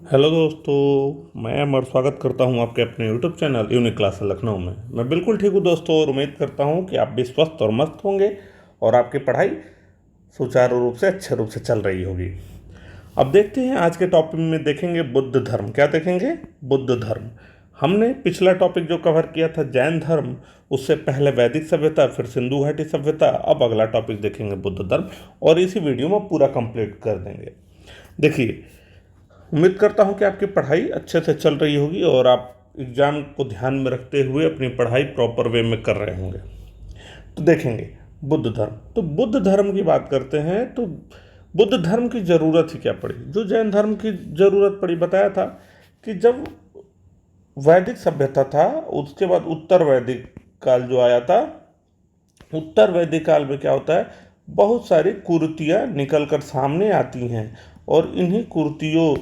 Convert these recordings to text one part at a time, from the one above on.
Hello दोस्तों, मैं अमर स्वागत करता हूं आपके अपने YouTube channel unique class Lucknow में। मैं बिल्कुल ठीक हूं दोस्तों और उम्मीद करता हूं कि आप भी स्वस्थ और मस्त होंगे और आपकी पढ़ाई सुचारू रूप से अच्छे रूप से चल रही होगी। अब देखते हैं आज के टॉपिक में देखेंगे बुद्ध धर्म। क्या देखेंगे? बुद्ध धर्म। हमने पिछला टॉपिक जो कवर किया था जैन धर्म, उससे पहले वैदिक सभ्यता, फिर सिंधु घाटी सभ्यता। अब अगला टॉपिक देखेंगे बुद्ध धर्म और इसी वीडियो में पूरा कंप्लीट कर देंगे। देखिए, उम्मीद करता हूं कि आपकी पढ़ाई अच्छे से चल रही होगी और आप एग्ज़ाम को ध्यान में रखते हुए अपनी पढ़ाई प्रॉपर वे में कर रहे होंगे। तो देखेंगे बुद्ध धर्म। तो बुद्ध धर्म की बात करते हैं तो बुद्ध धर्म की ज़रूरत ही क्या पड़ी? जो जैन धर्म की ज़रूरत पड़ी, बताया था कि जब वैदिक सभ्यता था उसके बाद उत्तर वैदिक काल जो आया था, उत्तर वैदिक काल में क्या होता है, बहुत सारी कुरीतियाँ निकल कर सामने आती हैं और इन्हीं कुरीतियों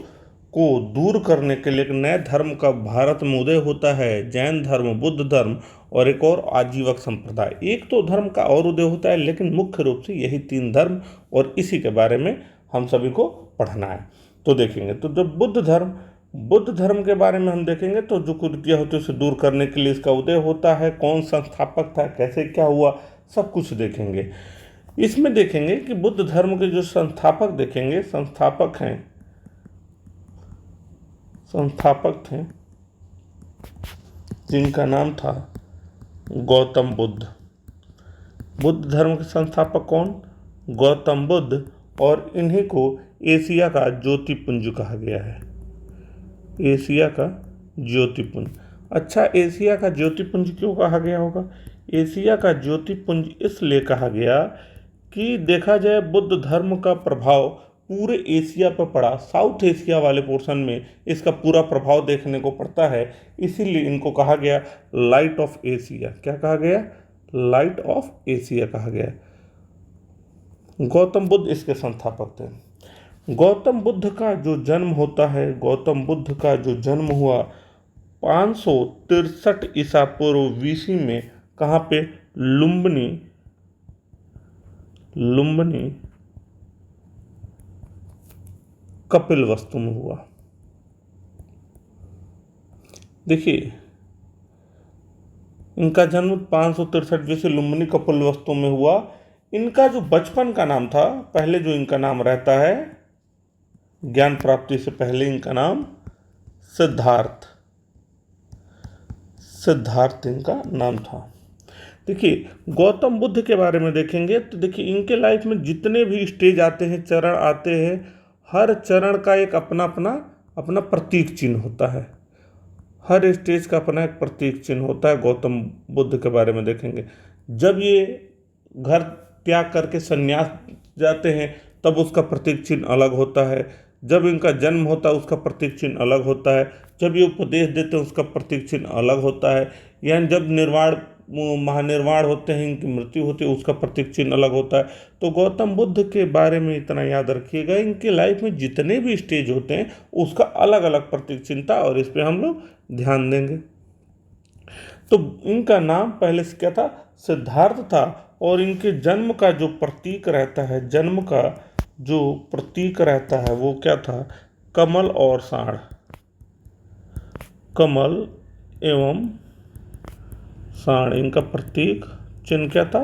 को दूर करने के लिए एक नए धर्म का भारत में उदय होता है, जैन धर्म, बुद्ध धर्म और एक और आजीवक संप्रदाय। एक तो धर्म का और उदय होता है, लेकिन मुख्य रूप से यही तीन धर्म और इसी के बारे में हम सभी को पढ़ना है। तो देखेंगे, तो जब बुद्ध धर्म के बारे में हम देखेंगे तो जो कुरीतियाँ होती है उसे दूर करने के लिए इसका उदय होता है, कौन संस्थापक था, कैसे क्या हुआ, सब कुछ देखेंगे। इसमें देखेंगे कि बुद्ध धर्म के जो संस्थापक देखेंगे, संस्थापक थे जिनका नाम था गौतम बुद्ध। बुद्ध धर्म के संस्थापक कौन? गौतम बुद्ध। और इन्हीं को एशिया का ज्योतिपुंज कहा गया है। एशिया का ज्योतिपुंज। अच्छा, एशिया का ज्योतिपुंज क्यों कहा गया होगा? एशिया का ज्योतिपुंज इसलिए कहा गया कि देखा जाए बुद्ध धर्म का प्रभाव पूरे एशिया पर पड़ा। साउथ एशिया वाले पोर्शन में इसका पूरा प्रभाव देखने को पड़ता है, इसीलिए इनको कहा गया लाइट ऑफ एशिया। क्या कहा गया? लाइट ऑफ एशिया कहा गया। गौतम बुद्ध इसके संस्थापक थे। गौतम बुद्ध का जो जन्म होता है, गौतम बुद्ध का जो जन्म हुआ 563 ईसा पूर्व बीसी में, कहाँ पे? लुम्बिनी कपिलवस्तु में हुआ। देखिए, इनका जन्म 563 बीसी लुम्बिनी कपिलवस्तु में हुआ। इनका जो बचपन का नाम था, पहले जो इनका नाम रहता है, ज्ञान प्राप्ति से पहले इनका नाम सिद्धार्थ इनका नाम था। देखिए, गौतम बुद्ध के बारे में देखेंगे तो देखिए इनके लाइफ में जितने भी स्टेज आते हैं, चरण आते हैं, हर चरण का एक अपना प्रतीक चिन्ह होता है। हर स्टेज का अपना एक प्रतीक चिन्ह होता है। गौतम बुद्ध के बारे में देखेंगे, जब ये घर त्याग करके संन्यास जाते हैं तब उसका प्रतीक चिन्ह अलग होता है। जब इनका जन्म होता है उसका प्रतीक चिन्ह अलग होता है। जब ये उपदेश देते हैं उसका प्रतीक चिन्ह अलग होता है। यानी जब महानिर्वाण होते हैं, इनकी मृत्यु होती है, उसका प्रतीक चिन्ह अलग होता है। तो गौतम बुद्ध के बारे में इतना याद रखिएगा, इनके लाइफ में जितने भी स्टेज होते हैं उसका अलग अलग प्रतीक चिन्ह था और इस पर हम लोग ध्यान देंगे। तो इनका नाम पहले से क्या था? सिद्धार्थ था। और इनके जन्म का जो प्रतीक रहता है, जन्म का जो प्रतीक रहता है वो क्या था? कमल और साढ़। कमल एवं साढ़ इनका प्रतीक चिन्ह क्या था?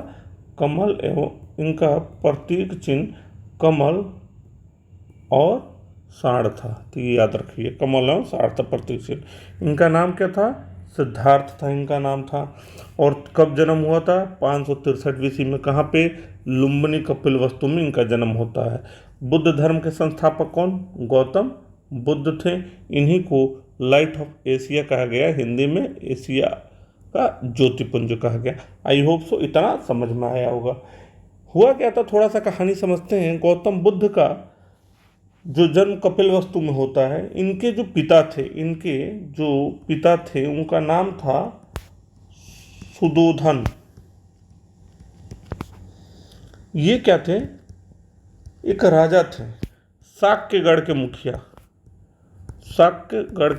कमल एवं इनका प्रतीक चिन्ह कमल और साढ़ था। तो ये याद रखिए, कमल और साढ़ था प्रतीक चिन्ह। इनका नाम क्या था? सिद्धार्थ था इनका नाम था। और कब जन्म हुआ था? 563 बीसी में। कहाँ पे? लुम्बिनी कपिलवस्तु में इनका जन्म होता है। बुद्ध धर्म के संस्थापक कौन? गौतम बुद्ध थे। इन्हीं को लाइट ऑफ एशिया कहा गया, हिंदी में एशिया का ज्योतिपुंज कहा गया। आई होप सो इतना समझ में आया होगा। हुआ क्या था, थोड़ा सा कहानी समझते हैं। गौतम बुद्ध का जो जन्म कपिलवस्तु में होता है, इनके जो पिता थे उनका नाम था सुदोधन। ये क्या थे? एक राजा थे, शाक्यगढ़ के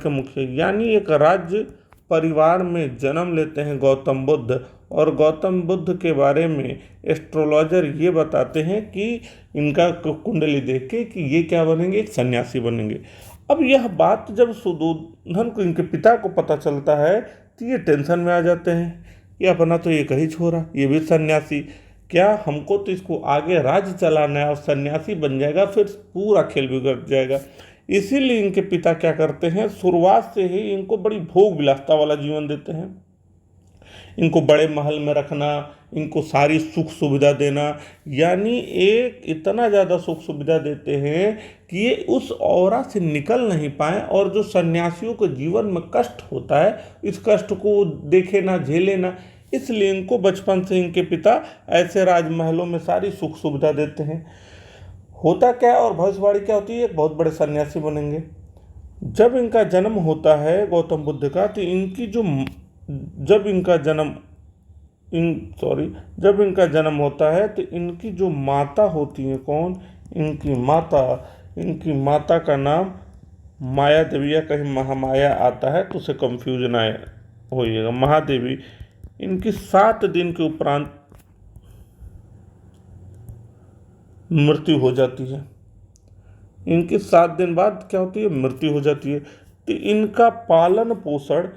मुखिया। यानी एक राज्य परिवार में जन्म लेते हैं गौतम बुद्ध। और गौतम बुद्ध के बारे में एस्ट्रोलॉजर ये बताते हैं कि इनका कुंडली देख के कि ये क्या बनेंगे? एक सन्यासी बनेंगे। अब यह बात जब सुदोधन को, इनके पिता को पता चलता है तो ये टेंशन में आ जाते हैं कि अपना तो एक ही छोरा, ये भी सन्यासी, क्या हमको तो इसको आगे राज्य चलाना है और सन्यासी बन जाएगा फिर पूरा खेल बिगड़ जाएगा। इसीलिए इनके पिता क्या करते हैं, शुरुआत से ही इनको बड़ी भोग विलासता वाला जीवन देते हैं। इनको बड़े महल में रखना, इनको सारी सुख सुविधा देना, यानी एक इतना ज़्यादा सुख सुविधा देते हैं कि ये उस औरा से निकल नहीं पाए, और जो सन्यासियों के जीवन में कष्ट होता है इस कष्ट को देखे ना, झेले ना। इसलिए इनको बचपन से इनके पिता ऐसे राजमहलों में सारी सुख सुविधा देते हैं। होता क्या है और भविष्यवाणी क्या होती है, एक बहुत बड़े सन्यासी बनेंगे। जब इनका जन्म होता है गौतम बुद्ध का, तो इनकी जो जब इनका जन्म जब इनका जन्म होता है तो इनकी जो माता होती है, कौन, इनकी माता का नाम माया देवी, या कहीं महामाया आता है तो उसे कंफ्यूजन आए होइएगा, महादेवी। इनकी 7 दिन के उपरांत मृत्यु हो जाती है। इनकी 7 दिन बाद क्या होती है, मृत्यु हो जाती है। तो इनका पालन पोषण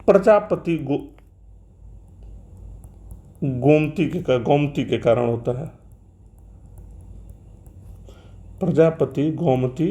प्रजापति गोमती के कारण होता है। प्रजापति गोमती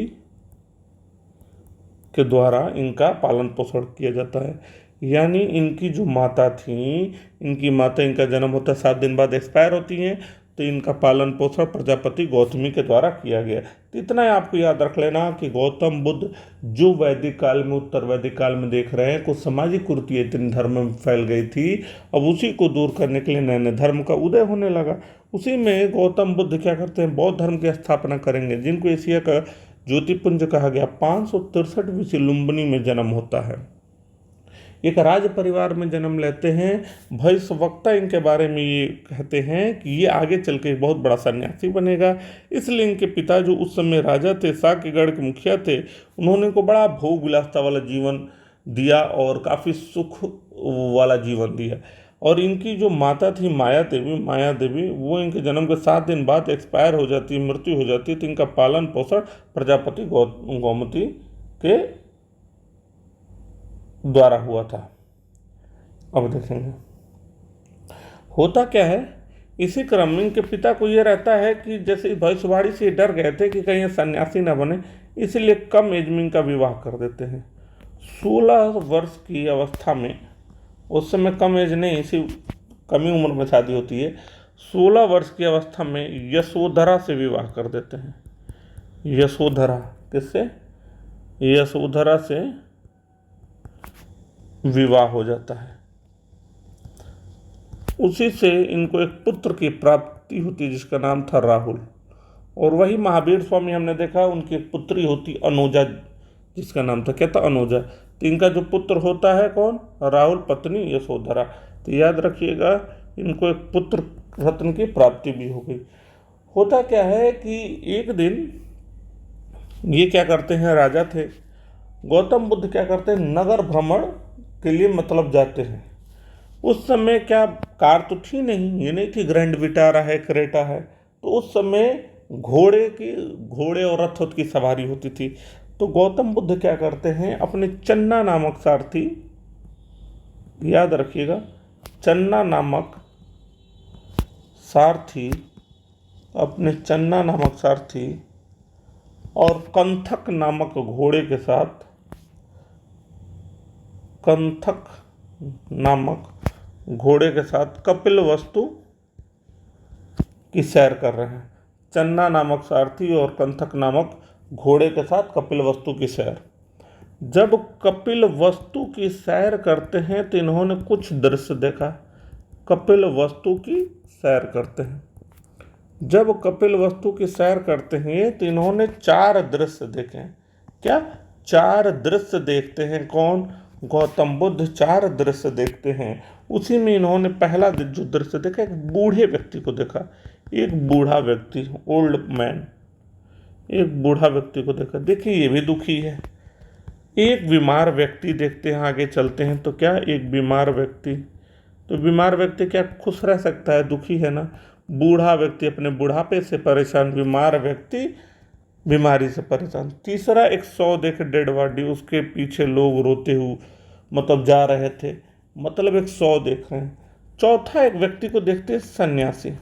के द्वारा इनका पालन पोषण किया जाता है। यानी इनकी जो माता थी, इनका जन्म होता है, 7 दिन बाद एक्सपायर होती हैं, तो इनका पालन पोषण प्रजापति गौतमी के द्वारा किया गया। तो इतना ही आपको याद रख लेना कि गौतम बुद्ध जो वैदिक काल में, उत्तर वैदिक काल में देख रहे हैं, कुछ सामाजिक कुरीतियां इतनी धर्म में फैल गई थी, अब उसी को दूर करने के लिए नए नए धर्म का उदय होने लगा। उसी में गौतम बुद्ध क्या करते हैं, बौद्ध धर्म की स्थापना करेंगे, जिनको एशिया का ज्योतिपुंज कहा गया। 563 लुम्बिनी में जन्म होता है। एक राज परिवार में जन्म लेते हैं। भविष्यवक्ता इनके बारे में ये कहते हैं कि ये आगे चल के बहुत बड़ा सन्यासी बनेगा। इसलिए इनके पिता जो उस समय राजा थे, साक्यगढ़ के मुखिया थे, उन्होंने इनको बड़ा भोग विलासता वाला जीवन दिया और काफ़ी सुख वाला जीवन दिया। और इनकी जो माता थी माया देवी, वो इनके जन्म के 7 दिन बाद एक्सपायर हो जाती है, मृत्यु हो जाती है। तो इनका पालन पोषण प्रजापति गोमती के द्वारा हुआ था। अब देखेंगे होता क्या है। इसी क्रम में इनके पिता को यह रहता है कि जैसे भविष्यवाणी से डर गए थे कि कहीं सन्यासी न बने, इसलिए कम एज में इनका विवाह कर देते हैं। 16 वर्ष की अवस्था में, उस समय कम एज नहीं, इसी कमी उम्र में शादी होती है। 16 वर्ष की अवस्था में यशोधरा से विवाह कर देते हैं। यशोधरा किससे, यशोधरा से विवाह हो जाता है। उसी से इनको एक पुत्र की प्राप्ति होती है जिसका नाम था राहुल। और वही महावीर स्वामी हमने देखा, उनकी एक पुत्री होती अनुजा, जिसका नाम था क्या था, अनुजा। तो इनका जो पुत्र होता है कौन, राहुल, पत्नी यशोधरा। तो याद रखिएगा इनको एक पुत्र रत्न की प्राप्ति भी हो गई। होता क्या है कि एक दिन ये क्या करते हैं, राजा थे, गौतम बुद्ध क्या करते हैं, नगर भ्रमण के लिए मतलब जाते हैं। उस समय क्या कार तो थी नहीं, ये नहीं थी ग्रैंड विटारा है, क्रेटा है, तो उस समय घोड़े और रथ की सवारी होती थी। तो गौतम बुद्ध क्या करते हैं, अपने चन्ना नामक सारथी, याद रखिएगा चन्ना नामक सारथी, अपने चन्ना नामक सारथी और कंथक नामक घोड़े के साथ, कंथक नामक घोड़े के साथ कपिलवस्तु की सैर कर रहे हैं। चन्ना नामक सारथी और कंथक नामक घोड़े के साथ कपिलवस्तु की सैर। जब कपिलवस्तु की सैर करते हैं तो इन्होंने कुछ दृश्य देखा। कपिलवस्तु की सैर करते हैं, जब कपिलवस्तु की सैर करते हैं तो इन्होंने 4 दृश्य देखे। क्या 4 दृश्य देखते हैं, कौन, गौतम बुद्ध 4 दृश्य देखते हैं। उसी में इन्होंने पहला जो दृश्य देखा, एक बूढ़े व्यक्ति को देखा। एक बूढ़ा व्यक्ति, ओल्ड मैन, एक बूढ़ा व्यक्ति को देखा। देखिए ये भी दुखी है। एक बीमार व्यक्ति देखते हैं, आगे चलते हैं तो क्या, एक बीमार व्यक्ति, तो बीमार व्यक्ति क्या खुश रह सकता है? दुखी है ना। बूढ़ा व्यक्ति अपने बुढ़ापे से परेशान, बीमार व्यक्ति बीमारी से परेशान। तीसरा, एक 100 देखे डेड बॉडी, उसके पीछे लोग रोते हुए मतलब जा रहे थे, मतलब एक 100 देख रहे हैं। चौथा, एक व्यक्ति को देखते हैं सन्यासी।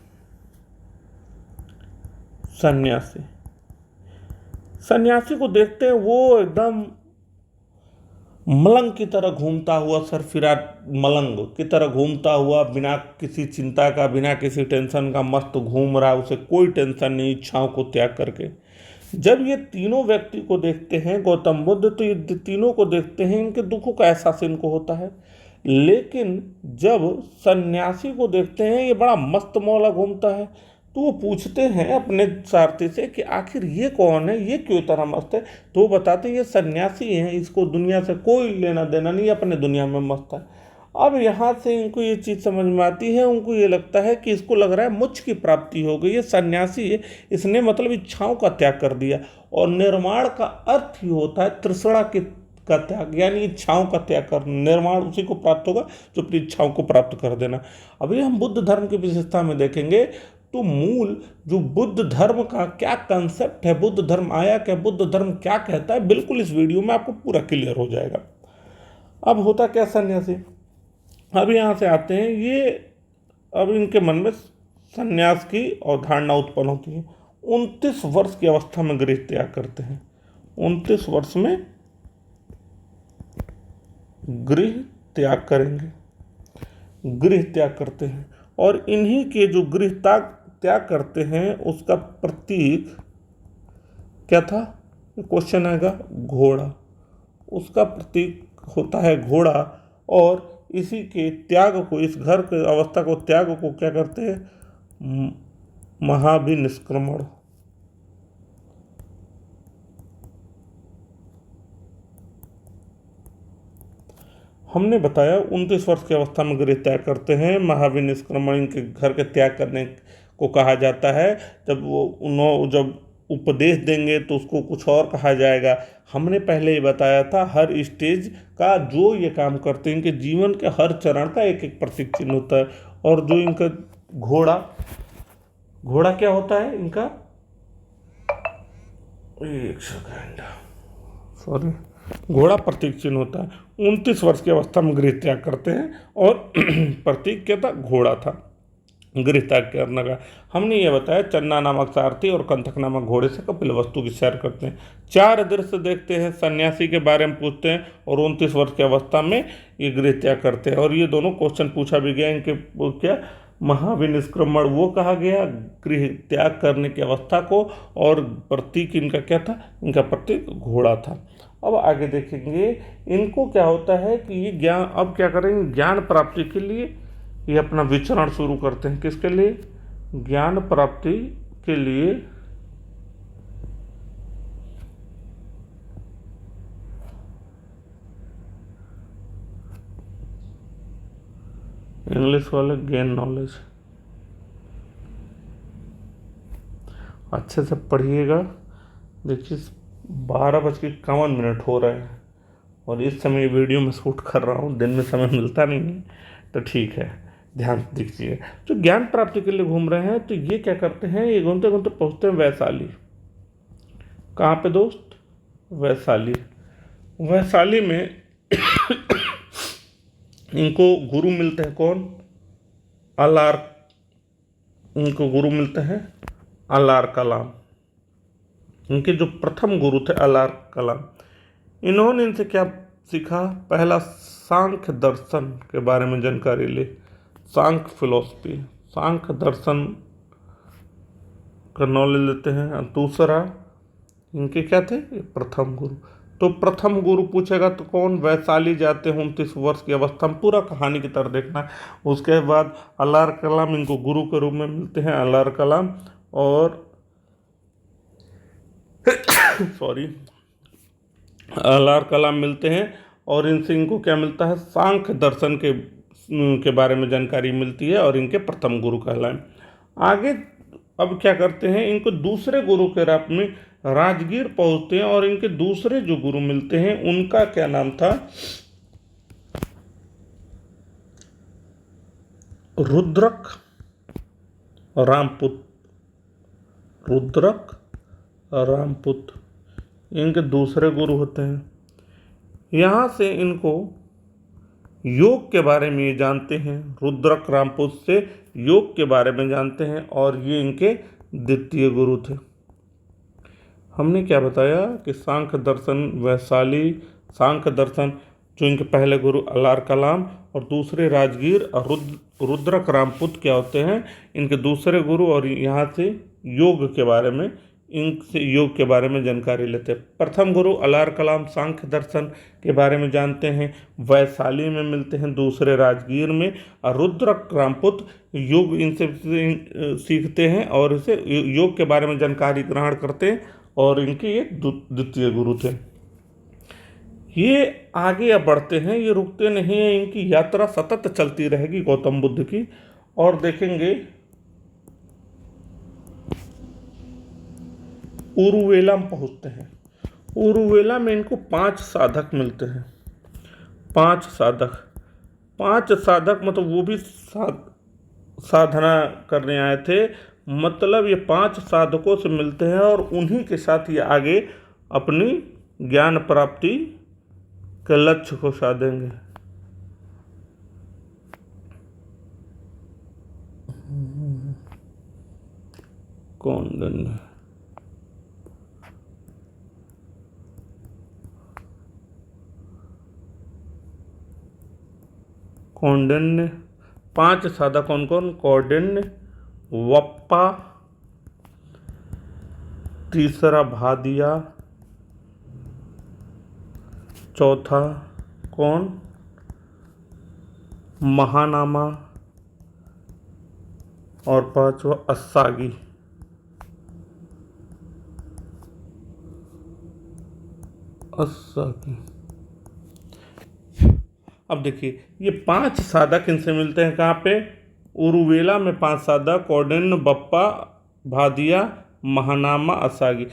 सन्यासी सन्यासी को देखते हैं, वो एकदम मलंग की तरह घूमता हुआ, सरफिरा मलंग की तरह घूमता हुआ, बिना किसी चिंता का, बिना किसी टेंशन का मस्त घूम रहा है, उसे कोई टेंशन नहीं, इच्छाओं को त्याग करके। जब ये तीनों व्यक्ति को देखते हैं गौतम बुद्ध, तो ये तीनों को देखते हैं, इनके दुखों का एहसास इनको होता है। लेकिन जब सन्यासी को देखते हैं, ये बड़ा मस्त मौला घूमता है, तो वो पूछते हैं अपने सारथी से कि आखिर ये कौन है, ये क्यों इतना मस्त है? तो वो बताते हैं ये सन्यासी हैं, इसको दुनिया से कोई लेना देना नहीं, अपने दुनिया में मस्त है। अब यहाँ से इनको ये चीज़ समझ में आती है, उनको ये लगता है कि इसको लग रहा है मोक्ष की प्राप्ति हो गई। ये सन्यासी है, इसने मतलब इच्छाओं का त्याग कर दिया, और निर्माण का अर्थ ही होता है तृष्णा का त्याग, यानी इच्छाओं का त्याग कर, निर्माण उसी को प्राप्त होगा जो अपनी इच्छाओं को प्राप्त कर देना। अभी हम बुद्ध धर्म की विशेषता में देखेंगे, तो मूल जो बुद्ध धर्म का क्या कंसेप्ट है, बुद्ध धर्म आया क्या, बुद्ध धर्म क्या कहता है, बिल्कुल इस वीडियो में आपको पूरा क्लियर हो जाएगा। अब होता क्या सन्यासी, अब यहाँ से आते हैं ये, अब इनके मन में सन्यास की अवधारणा उत्पन्न होती है। 29 वर्ष की अवस्था में गृह त्याग करते हैं, 29 वर्ष में गृह त्याग करेंगे, गृह त्याग करते हैं। और इन्हीं के जो गृह त्याग करते हैं, उसका प्रतीक क्या था? क्वेश्चन आएगा, घोड़ा। उसका प्रतीक होता है घोड़ा, और इसी के त्याग को, इस घर के अवस्था को, त्याग को क्या करते हैं? महाभिनिष्क्रमण। हमने बताया 29 वर्ष की अवस्था में गृह त्याग करते हैं, महाभिनिष्क्रमण के घर के त्याग करने को कहा जाता है। जब उपदेश देंगे तो उसको कुछ और कहा जाएगा। हमने पहले ही बताया था, हर स्टेज का जो ये काम करते हैं, इनके जीवन के हर चरण का एक एक प्रतीक चिन्ह होता है। और जो इनका घोड़ा क्या होता है इनका? एक सेकंड, सॉरी, घोड़ा प्रतीक चिन्ह होता है। 29 वर्ष की अवस्था में गृह त्याग करते हैं, और प्रतीक क्या था? घोड़ा था गृह त्याग करने का। हमने ये बताया, चन्ना नामक सारथी और कंथक नामक घोड़े से कपिलवस्तु की सैर करते हैं। 4 दृश्य देखते हैं, सन्यासी के बारे में पूछते हैं, और 29 वर्ष की अवस्था में ये गृह त्याग करते हैं। और ये दोनों क्वेश्चन पूछा भी गया, इनके क्या महाभिनिष्क्रमण वो कहा गया गृह त्याग करने की अवस्था को, और प्रतीक इनका क्या था? इनका प्रतीक घोड़ा था। अब आगे देखेंगे इनको क्या होता है कि ये ज्ञान, अब क्या करेंगे, ज्ञान प्राप्ति के लिए ये अपना विचरण शुरू करते हैं। किसके लिए? ज्ञान प्राप्ति के लिए इंग्लिश वाले गेन नॉलेज। अच्छे से पढ़िएगा। देखिए 12:51 हो रहे हैं, और इस समय वीडियो में शूट कर रहा हूँ, दिन में समय मिलता नहीं है, तो ठीक है, ध्यान दीजिए। जो ज्ञान प्राप्ति के लिए घूम रहे हैं, तो ये क्या करते हैं, ये घूमते घूमते पहुँचते हैं वैशाली। कहाँ पे दोस्त? वैशाली। वैशाली में इनको गुरु मिलते हैं, कौन? अलार। इनको गुरु मिलते हैं अलार कलाम। इनके जो प्रथम गुरु थे अलार कलाम, इन्होंने इनसे क्या सीखा? पहला, सांख्य दर्शन के बारे में जानकारी ली, सांख्य फिलोसफी, सांख्य दर्शन का नॉलेज लेते हैं। दूसरा, इनके क्या थे? प्रथम गुरु। तो प्रथम गुरु पूछेगा तो कौन? वैशाली जाते हैं 29 वर्ष की अवस्था में, पूरा कहानी की तरह देखना। उसके बाद अलार कलाम इनको गुरु के रूप में मिलते हैं, अलार कलाम, और सॉरी, अलार कलाम मिलते हैं, और इनसे इनको क्या मिलता है? सांख्य दर्शन के बारे में जानकारी मिलती है, और इनके प्रथम गुरु कहलाए। आगे अब क्या करते हैं, इनको दूसरे गुरु के रूप में राजगीर पहुंचते हैं, और इनके दूसरे जो गुरु मिलते हैं उनका क्या नाम था? रुद्रक रामपुत, रुद्रक रामपुत इनके दूसरे गुरु होते हैं। यहाँ से इनको योग के बारे में ये जानते हैं, रुद्रक रामपुत से योग के बारे में जानते हैं और ये इनके द्वितीय गुरु थे। हमने क्या बताया कि सांख्य दर्शन वैशाली, सांख्य दर्शन जो इनके पहले गुरु अलार कलाम और दूसरे राजगीर और रुद्रक रामपुत क्या होते हैं, इनके दूसरे गुरु। और यहाँ से योग के बारे में, इनसे योग के बारे में जानकारी लेते हैं। प्रथम गुरु अलार कलाम सांख्य दर्शन के बारे में जानते हैं, वैशाली में मिलते हैं, दूसरे राजगीर में। और रुद्रक रामपुत योग इनसे सीखते हैं और इसे योग के बारे में जानकारी ग्रहण करते हैं और इनके ये द्वितीय गुरु थे। ये आगे अब बढ़ते हैं, ये रुकते नहीं हैं, इनकी यात्रा सतत चलती रहेगी गौतम बुद्ध की। और देखेंगे उरुवेला में पहुँचते हैं। उरुवेला में इनको 5 साधक मिलते हैं। 5 साधक, 5 साधक मतलब वो भी साधना करने आए थे। मतलब ये 5 साधकों से मिलते हैं और उन्हीं के साथ ये आगे अपनी ज्ञान प्राप्ति के लक्ष्य को साधेंगे। कौंडिन्य 5 साधक कौन कौन? कौंडिन्य, वप्पा, तीसरा भादिया, चौथा कौन? महानामा और 5वां अस्सागी। अब देखिए ये 5 साधक इनसे मिलते हैं कहाँ पे? उरुवेला में 5 साधक, कौंडिन्य, बप्पा, भादिया, महानामा, अस्सागी,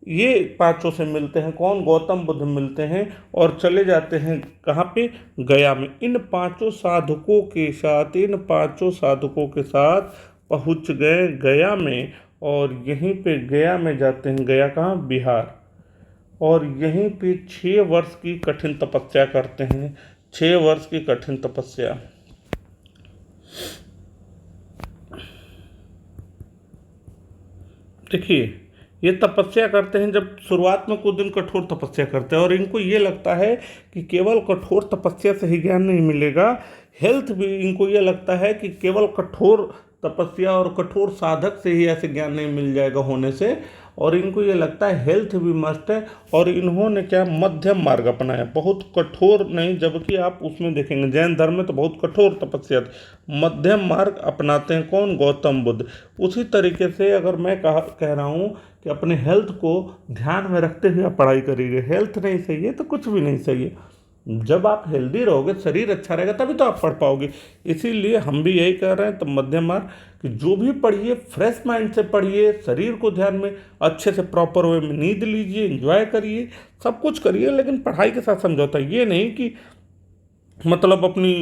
ये 5 से मिलते हैं। कौन? गौतम बुद्ध मिलते हैं और चले जाते हैं कहाँ पे? गया में। इन 5 साधकों के साथ, इन 5 साधकों के साथ पहुँच गए गया में और यहीं पे गया में जाते हैं। गया कहाँ? बिहार। और यहीं पे 6 वर्ष की कठिन तपस्या करते हैं। 6 वर्ष की कठिन तपस्या। देखिए ये तपस्या करते हैं, जब शुरुआत में कुछ दिन कठोर तपस्या करते हैं और इनको ये लगता है कि केवल कठोर तपस्या से ही ज्ञान नहीं मिलेगा, हेल्थ भी, इनको ये लगता है कि केवल कठोर तपस्या और कठोर साधक से ही ऐसे ज्ञान नहीं मिल जाएगा होने से, और इनको ये लगता है हेल्थ भी मस्ट है। और इन्होंने क्या? मध्यम मार्ग अपनाया, बहुत कठोर नहीं, जबकि आप उसमें देखेंगे जैन धर्म में तो बहुत कठोर तपस्या थी। मध्यम मार्ग अपनाते हैं कौन? गौतम बुद्ध। उसी तरीके से अगर मैं कह रहा हूँ कि अपने हेल्थ को ध्यान में रखते हुए आप पढ़ाई करिए। हेल्थ नहीं सही है तो कुछ भी नहीं सही है। जब आप हेल्दी रहोगे, शरीर अच्छा रहेगा, तभी तो आप पढ़ पाओगे। इसीलिए हम भी यही कह रहे हैं, तो मध्यम मार्ग कि जो भी पढ़िए फ्रेश माइंड से पढ़िए, शरीर को ध्यान में अच्छे से प्रॉपर वे में नींद लीजिए, एंजॉय करिए, सब कुछ करिए, लेकिन पढ़ाई के साथ समझौता ये नहीं कि मतलब अपनी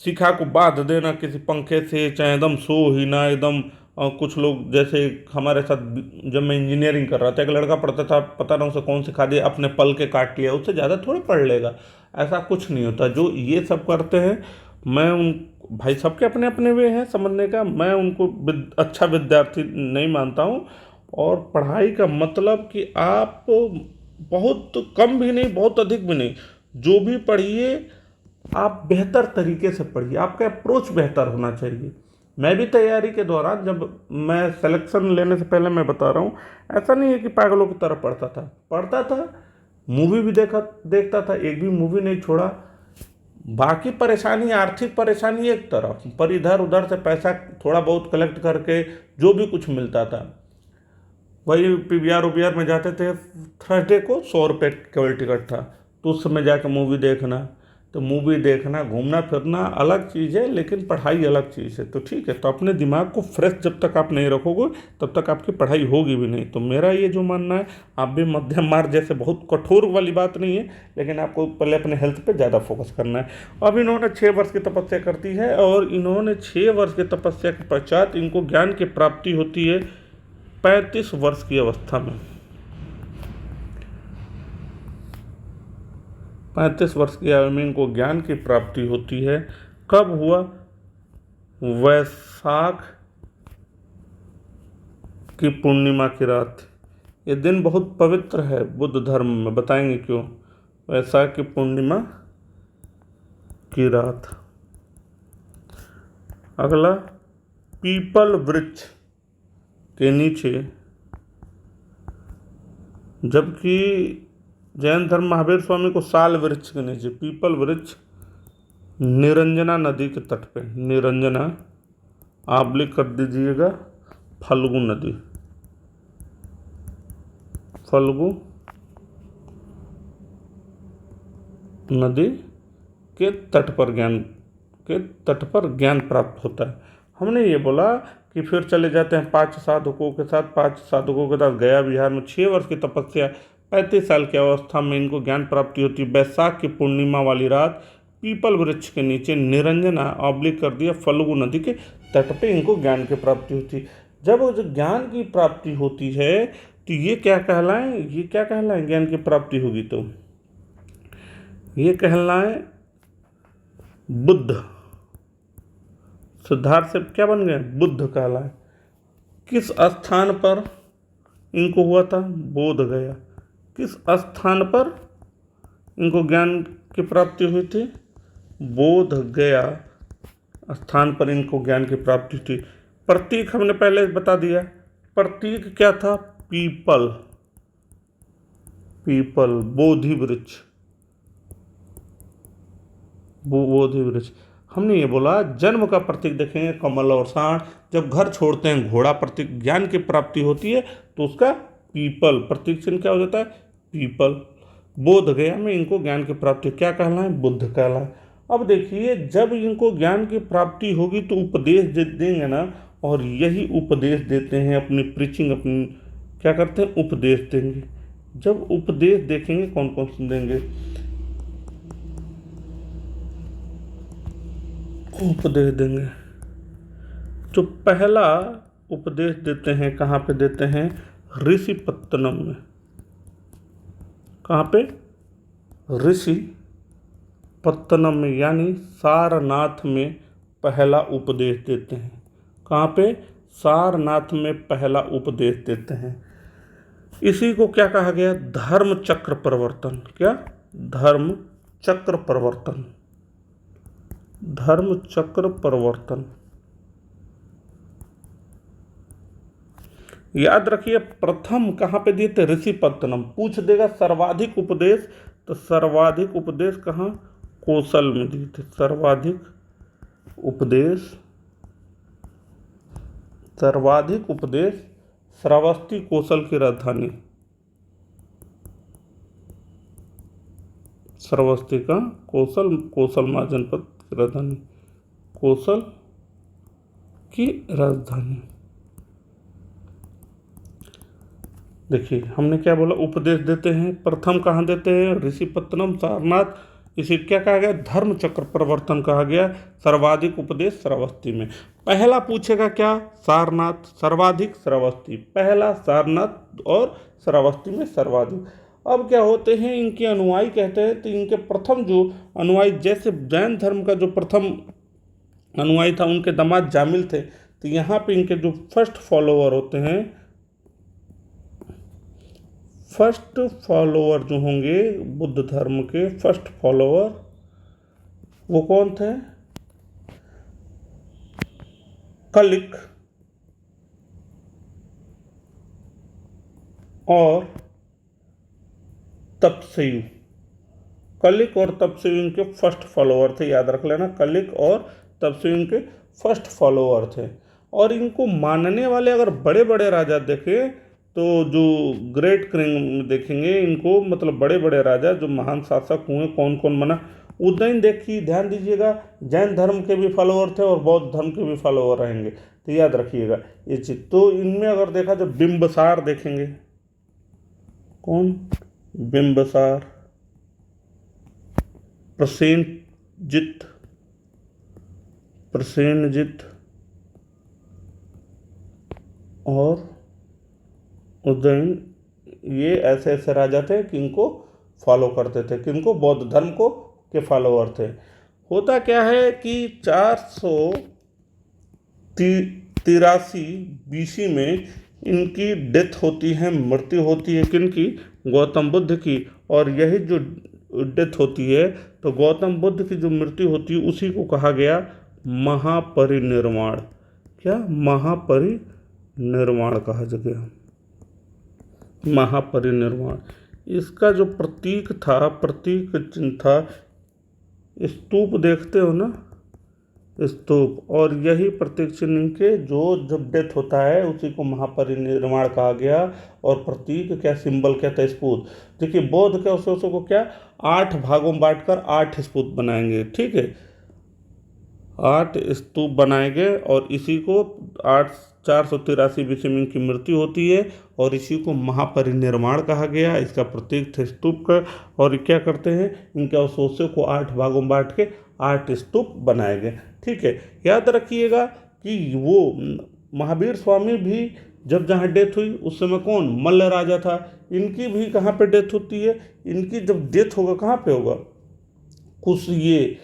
शिखा को बांध देना किसी पंखे से, चाहे एकदम सो ही ना एकदम। कुछ लोग जैसे हमारे साथ, जब मैं इंजीनियरिंग कर रहा था, एक लड़का पढ़ता था, पता ना उसे कौन सिखा दिया, अपने पल के काट लिया, उससे ज़्यादा थोड़ी पढ़ लेगा। ऐसा कुछ नहीं होता। जो ये सब करते हैं, मैं उन भाई सबके अपने अपने वे हैं समझने का, मैं उनको अच्छा विद्यार्थी नहीं मानता हूँ। और पढ़ाई का मतलब कि आप बहुत कम भी नहीं, बहुत अधिक भी नहीं, जो भी पढ़िए आप बेहतर तरीके से पढ़िए, आपका अप्रोच बेहतर होना चाहिए। मैं भी तैयारी के दौरान, जब मैं सिलेक्शन लेने से पहले, मैं बता रहा हूँ, ऐसा नहीं है कि पागलों की तरह पढ़ता था, मूवी भी देखता था, एक भी मूवी नहीं छोड़ा। बाकी परेशानी, आर्थिक परेशानी एक तरफ, पर इधर उधर से पैसा थोड़ा बहुत कलेक्ट करके जो भी कुछ मिलता था, वही PVR में जाते थे। थर्सडे को 100 रुपये केवल टिकट था, तो उस समय जाकर मूवी देखना, तो मूवी देखना, घूमना फिरना अलग चीज़ है, लेकिन पढ़ाई अलग चीज़ है। तो ठीक है, तो अपने दिमाग को फ्रेश जब तक आप नहीं रखोगे तब तक आपकी पढ़ाई होगी भी नहीं। तो मेरा ये जो मानना है, आप भी मध्यम मार्ग, जैसे बहुत कठोर वाली बात नहीं है, लेकिन आपको पहले अपने हेल्थ पे ज़्यादा फोकस करना है। अब इन्होंने 6 वर्ष की तपस्या करती है, और इन्होंने 6 वर्ष की तपस्या के पश्चात इनको ज्ञान की प्राप्ति होती है 35 वर्ष की अवस्था में। 35 वर्ष की आयु में इनको ज्ञान की प्राप्ति होती है। कब हुआ? वैशाख की पूर्णिमा की रात। ये दिन बहुत पवित्र है बुद्ध धर्म में, बताएंगे क्यों। वैशाख की पूर्णिमा की रात। अगला, पीपल वृक्ष के नीचे, जबकि जैन धर्म महावीर स्वामी को साल वृक्ष के नीचे, पीपल वृक्ष निरंजना नदी के तट पे, निरंजना आप लिख कर दीजिएगा फल्गु नदी, फल्गु नदी के तट पर ज्ञान प्राप्त होता है। हमने ये बोला कि फिर चले जाते हैं 5 साधकों के साथ गया बिहार में 6 वर्ष की तपस्या, 35 साल की अवस्था में इनको ज्ञान प्राप्ति होती है। वैशाख की पूर्णिमा वाली रात पीपल वृक्ष के नीचे निरंजना ऑब्लिक कर दिया फल्गु नदी के तट पे इनको ज्ञान की प्राप्ति होती है। जब जो ज्ञान की प्राप्ति होती है तो ये क्या कहलाएं, ज्ञान की प्राप्ति होगी तो ये कहलाएं बुद्ध। सिद्धार्थ से क्या बन गए? बुद्ध कहलाए। किस स्थान पर इनको हुआ था? बोध गया। किस स्थान पर इनको ज्ञान की प्राप्ति हुई थी? बोध गया स्थान पर इनको ज्ञान की प्राप्ति थी। प्रतीक हमने पहले बता दिया, प्रतीक क्या था? पीपल, बोधि वृक्ष, बोधि वृक्ष। हमने ये बोला जन्म का प्रतीक देखेंगे कमल और साढ़, जब घर छोड़ते हैं घोड़ा, प्रतीक ज्ञान की प्राप्ति होती है तो उसका पीपल प्रतीक चिन्ह क्या हो जाता है? पीपल। बोध गया में इनको ज्ञान की प्राप्ति क्या कहलाए? बुद्ध कहलाए। अब देखिए, जब इनको ज्ञान की प्राप्ति होगी तो उपदेश देंगे ना, और यही उपदेश देते हैं अपनी प्रीचिंग, अपनी क्या करते हैं? उपदेश देंगे। जब उपदेश देखेंगे कौन कौन से देंगे? उपदेश देंगे। जो पहला उपदेश देते हैं कहाँ पे देते हैं? ऋषिपत्तनम में। कहाँ पे? ऋषिपत्तनम में, यानी सारनाथ में पहला उपदेश देते हैं। कहाँ पे? सारनाथ में पहला उपदेश देते हैं। इसी को क्या कहा गया? धर्म चक्र परिवर्तन। क्या? धर्म चक्र परिवर्तन, धर्म चक्र परिवर्तन। याद रखिए, प्रथम कहाँ पे दिए थे? ऋषिपत्तनम। पूछ देगा सर्वाधिक उपदेश, तो सर्वाधिक उपदेश कहाँ? कौशल में दिए थे। सर्वाधिक उपदेश श्रावस्ती, कौशल की राजधानी। श्रावस्ती का कौशल महाजनपद की राजधानी, कौशल की राजधानी। देखिए हमने क्या बोला? उपदेश देते हैं। प्रथम कहाँ देते हैं? ऋषिपत्तनम, सारनाथ। इसे क्या कहा गया? धर्म चक्र परिवर्तन कहा गया। सर्वाधिक उपदेश श्रावस्ती में। पहला पूछेगा क्या? सारनाथ, सर्वाधिक श्रावस्ती। पहला सारनाथ और श्रावस्ती में सर्वाधिक। अब क्या होते हैं? इनके अनुयायी कहते हैं, तो इनके प्रथम जो अनुयायी, जैसे जैन धर्म का जो प्रथम अनुयायी था उनके दामाद जामिल थे, तो यहाँ पे इनके जो फर्स्ट फॉलोअर होते हैं, फर्स्ट फॉलोअर जो होंगे बुद्ध धर्म के फर्स्ट फॉलोअर, वो कौन थे? कलिक और तपस्यु। कलिक और तपस्यु इनके फर्स्ट फॉलोअर थे, याद रख लेना। कलिक और तपस्यु इनके फर्स्ट फॉलोअर थे। और इनको मानने वाले अगर बड़े बड़े राजा देखें तो जो ग्रेट किंग देखेंगे इनको, मतलब बड़े बड़े राजा जो महान शासक हुए, कौन कौन बना, उज्जैन देखिए, ध्यान दीजिएगा, जैन धर्म के भी फॉलोअर थे और बौद्ध धर्म के भी फॉलोअर रहेंगे, तो याद रखिएगा ये चीज़। तो इनमें अगर देखा तो बिंबसार देखेंगे, कौन, बिंबसार, प्रसेनजित, प्रसेनजित और उज्जैन, ये ऐसे ऐसे राजा थे कि इनको फॉलो करते थे, किनको, बौद्ध धर्म को के फॉलोअर थे। होता क्या है कि 483 BC में इनकी डेथ होती है, मृत्यु होती है, किनकी, गौतम बुद्ध की। और यही जो डेथ होती है, तो गौतम बुद्ध की जो मृत्यु होती है उसी को कहा गया महापरिनिर्वाण। क्या, महापरिनिर्वाण कहा गया, महापरिनिर्वाण। इसका जो प्रतीक था, प्रतीक चिन्ह था, स्तूप देखते हो ना, स्तूप, और यही प्रतीक चिन्ह के जो जब डेथ होता है उसी को महापरिनिर्वाण कहा गया। और प्रतीक क्या, सिंबल क्या था, स्पूत। देखिए बौद्ध के अवशेषों को क्या 8 भागों में बांटकर 8 स्तूप बनाएंगे, ठीक है, 8 स्तूप बनाएंगे। और इसी को 483 BC में इनकी मृत्यु होती है और इसी को महापरिनिर्वाण कहा गया। इसका प्रतीक थे स्तूप का। और क्या करते हैं, इनके अवशेषों को 8 भागों में बांट के 8 स्तूप बनाए गए, ठीक है। याद रखिएगा कि वो महावीर स्वामी भी जब जहाँ डेथ हुई उस समय कौन, मल्ल राजा था। इनकी भी कहाँ पे डेथ होती है, इनकी जब डेथ होगा कहाँ पे होगा, ये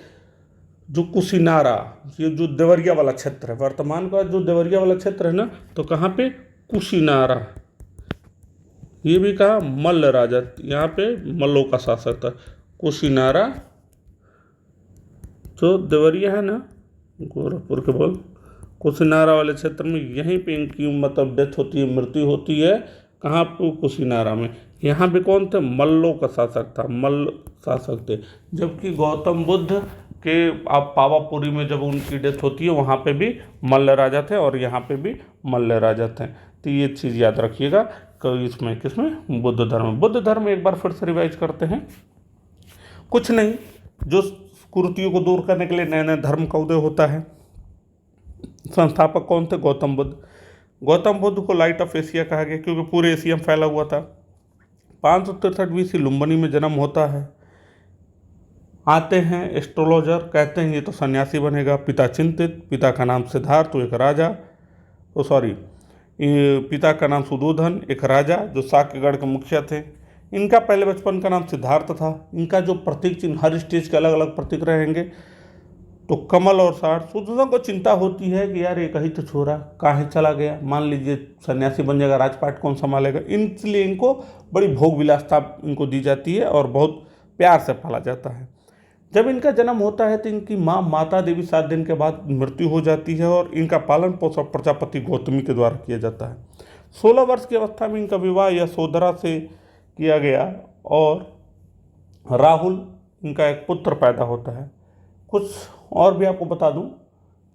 जो कुशीनारा, ये जो देवरिया वाला क्षेत्र है, वर्तमान का जो देवरिया वाला क्षेत्र है ना, तो कहाँ पे, कुशीनारा। ये भी कहा मल्ल राजा, यहाँ पे मल्लों का शासक था। कुशीनारा जो देवरिया है ना, गोरखपुर के बोल, कुशीनारा वाले क्षेत्र में, यहीं पे इनकी मतलब डेथ होती है, मृत्यु होती है। कहाँ पे, कुशीनारा में। यहाँ पे कौन थे, मल्लों का शासक था, मल्ल शासक थे। जबकि गौतम बुद्ध के आप पावापुरी में जब उनकी डेथ होती है वहाँ पे भी मल्ल राजा थे और यहाँ पे भी मल्ल राजा थे। तो ये चीज़ याद रखिएगा कि इसमें किसमें, बुद्ध धर्म। बुद्ध धर्म एक बार फिर से रिवाइज करते हैं। कुछ नहीं, जो कुरीतियों को दूर करने के लिए नए नए धर्म का उदय होता है। संस्थापक कौन थे, गौतम बुद्ध। गौतम बुद्ध को लाइट ऑफ एशिया कहा गया क्योंकि पूरे एशिया में फैला हुआ था। 563 BC लुम्बिनी में जन्म होता है। आते हैं एस्ट्रोलॉजर, कहते हैं ये तो सन्यासी बनेगा। पिता चिंतित, पिता का नाम सिद्धार्थ, एक राजा, पिता का नाम सुदोधन, एक राजा जो साक्यगढ़ के मुखिया थे। इनका पहले बचपन का नाम सिद्धार्थ था। इनका जो प्रतीक चिन्ह, हर स्टेज के अलग अलग प्रतीक रहेंगे, तो कमल और साठ। सुदोधन को चिंता होती है कि यार ये कहीं तो छोरा काहे चला गया, मान लीजिए सन्यासी बन जाएगा, राजपाट कौन संभालेगा। इसलिए इनको बड़ी भोग विलासता इनको दी जाती है और बहुत प्यार से पाला जाता है। जब इनका जन्म होता है तो इनकी माँ माता देवी 7 दिन के बाद मृत्यु हो जाती है और इनका पालन पोषण प्रजापति गौतमी के द्वारा किया जाता है। 16 वर्ष की अवस्था में इनका विवाह यशोधरा से किया गया और राहुल इनका एक पुत्र पैदा होता है। कुछ और भी आपको बता दूं,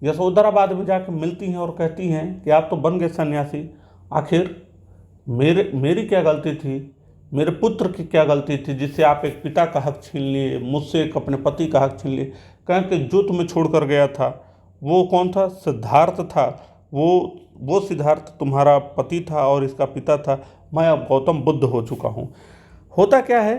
यशोधरा बाद में जाकर मिलती हैं और कहती हैं कि आप तो बन गए सन्यासी, आखिर मेरी क्या गलती थी, मेरे पुत्र की क्या गलती थी जिससे आप एक पिता का हक छीन लिए, मुझसे एक अपने पति का हक छीन लिए। कहें कि जो तुम्हें छोड़कर गया था वो कौन था, सिद्धार्थ था। वो सिद्धार्थ तुम्हारा पति था और इसका पिता था। मैं अब गौतम बुद्ध हो चुका हूँ। होता क्या है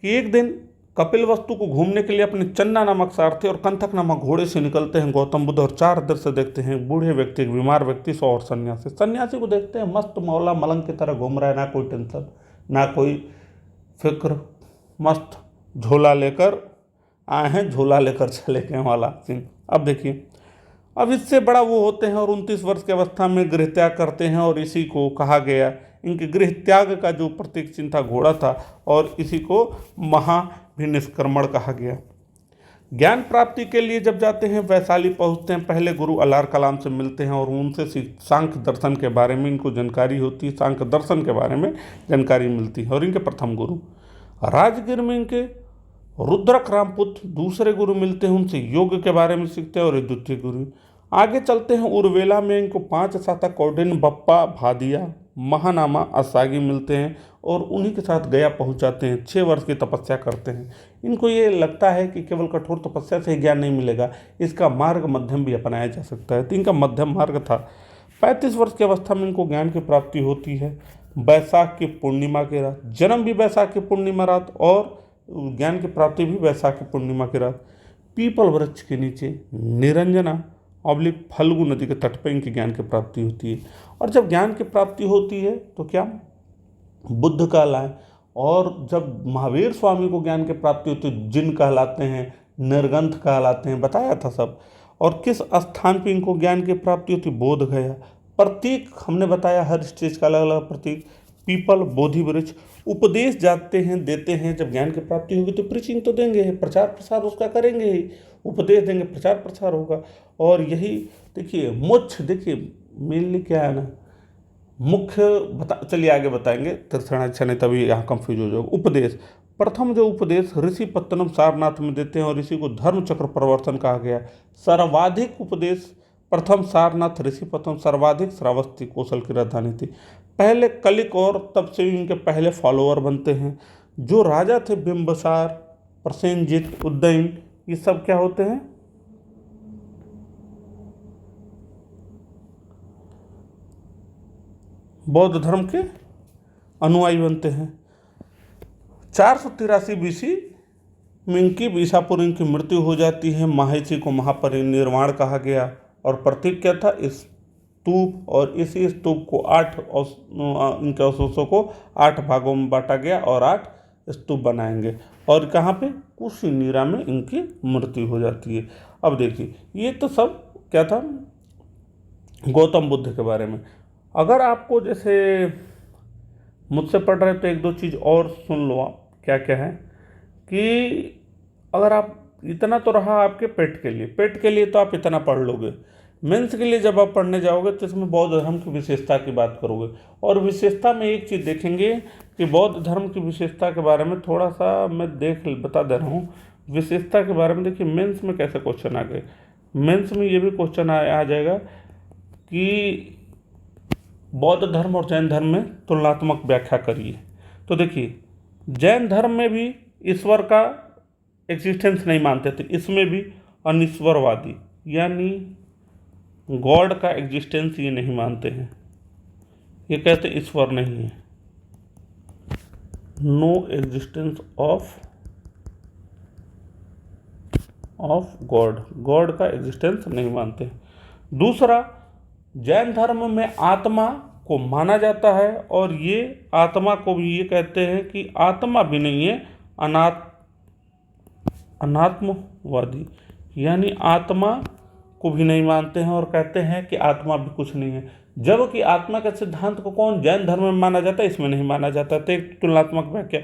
कि एक दिन कपिलवस्तु को घूमने के लिए अपने चन्ना नामक सारथी और कंथक नामक घोड़े से निकलते हैं गौतम बुद्ध और चार दृश्य देखते हैं। बूढ़े व्यक्ति, बीमार व्यक्ति, 100 और सन्यासी को देखते हैं मस्त मौला मलंग की तरह घूम रहा है, ना कोई टेंशन ना कोई फिक्र, मस्त झोला लेकर आए हैं, झोला लेकर चले गए वाला सीन। अब देखिए, अब इससे बड़ा वो होते हैं और 29 वर्ष की अवस्था में गृह त्याग करते हैं और इसी को कहा गया, इनके गृह त्याग का जो प्रतीक चिन्ह था घोड़ा था और इसी को महाभिनिष्क्रमण कहा गया। ज्ञान प्राप्ति के लिए जब जाते हैं वैशाली पहुंचते हैं, पहले गुरु अलार कलाम से मिलते हैं और उनसे सांख्य दर्शन के बारे में इनको जानकारी होती है, सांख्य दर्शन के बारे में जानकारी मिलती है। और इनके प्रथम गुरु राजगीर में इनके रुद्रक रामपुत्र दूसरे गुरु मिलते हैं, उनसे योग के बारे में सीखते हैं और द्वितीय गुरु। आगे चलते हैं उर्वेला में इनको 5 साता कौंडिन्य बप्पा भादिया महानामा असागी मिलते हैं और उन्हीं के साथ गया पहुंच जाते हैं। 6 वर्ष की तपस्या करते हैं। इनको ये लगता है कि केवल कठोर तपस्या से ही ज्ञान नहीं मिलेगा, इसका मार्ग मध्यम भी अपनाया जा सकता है। तो इनका मध्यम मार्ग था। 35 वर्ष की अवस्था में इनको ज्ञान की प्राप्ति होती है। बैसाख की पूर्णिमा की रात, जन्म भी बैसाख की पूर्णिमा रात और ज्ञान की प्राप्ति भी बैसाख की पूर्णिमा की रात। पीपल वृक्ष के नीचे निरंजना ऑब्लिक फल्गु नदी के तट पर इनकी ज्ञान की प्राप्ति होती है। और जब ज्ञान की प्राप्ति होती है तो क्या बुद्ध कहलाए। और जब महावीर स्वामी को ज्ञान की प्राप्ति होती है, जिन कहलाते हैं, निर्गंथ कहलाते हैं, बताया था सब। और किस स्थान पे इनको ज्ञान की प्राप्ति होती, बोध गया। प्रतीक हमने बताया, हर स्टेज का अलग अलग प्रतीक। पीपल, बोधि वृक्ष। उपदेश जाते हैं, देते हैं। जब ज्ञान की प्राप्ति होगी तो प्रीचिंग तो देंगे, प्रचार प्रसार उसका करेंगे ही। उपदेश देंगे, प्रचार प्रसार होगा। और यही देखिए मोक्ष, देखिए मेनली क्या है ना, मुख्य चलिए आगे बताएंगे, तृष्णा इच्छा नहीं, तभी यहाँ कंफ्यूज हो जाओगे। उपदेश, प्रथम जो उपदेश ऋषि पत्तनम सारनाथ में देते हैं और इसी को धर्म चक्र प्रवर्तन कहा गया। सर्वाधिक उपदेश प्रथम सारनाथ ऋषि पत्तनम, सर्वाधिक श्रावस्ती कौशल की राजधानी थी। पहले कलिक और तब से इनके पहले फॉलोअर बनते हैं। जो राजा थे बिंबसार, प्रसेनजित, उदयन, ये सब क्या होते हैं, बौद्ध धर्म के अनुयायी बनते हैं। 483 बीसी में इनकी ईसापुर इनकी मृत्यु हो जाती है। महर्षि को महापरिनिर्वाण कहा गया। और प्रतीक क्या था, स्तूप। और इसी स्तूप को इनके अवशेषों को 8 भागों में बांटा गया और 8 स्तूप बनाएंगे। और कहाँ पे, कुशीनीरा में इनकी मृत्यु हो जाती है। अब देखिए ये तो सब क्या था, गौतम बुद्ध के बारे में। अगर आपको जैसे मुझसे पढ़ रहे तो एक दो चीज़ और सुन लो आप, क्या क्या है कि अगर आप इतना तो रहा आपके पेट के लिए तो आप इतना पढ़ लोगे। मेंस के लिए जब आप पढ़ने जाओगे तो इसमें बौद्ध धर्म की विशेषता की बात करोगे। और विशेषता में एक चीज़ देखेंगे कि बौद्ध धर्म की विशेषता के बारे में थोड़ा सा मैं बता दे रहा हूँ। विशेषता के बारे में देखिए, मेंस में कैसे क्वेश्चन आ गए। मेंस में ये भी क्वेश्चन आ जाएगा कि बौद्ध धर्म और जैन धर्म में तुलनात्मक व्याख्या करिए। तो देखिए, जैन धर्म में भी ईश्वर का एग्जिस्टेंस नहीं मानते थे, इसमें भी अनिश्वरवादी यानी गॉड का एग्जिस्टेंस ये नहीं मानते हैं। ये कहते ईश्वर नहीं है, नो एग्जिस्टेंस ऑफ गॉड का एग्जिस्टेंस नहीं मानते। दूसरा, जैन धर्म में आत्मा को माना जाता है और ये आत्मा को भी ये कहते हैं कि आत्मा भी नहीं है, अनात्मवादी यानी आत्मा को भी नहीं मानते हैं और कहते हैं कि आत्मा भी कुछ नहीं है। जबकि आत्मा के सिद्धांत को कौन जैन धर्म में माना जाता है, इसमें नहीं माना जाता। तो एक तुलनात्मक व्याख्या,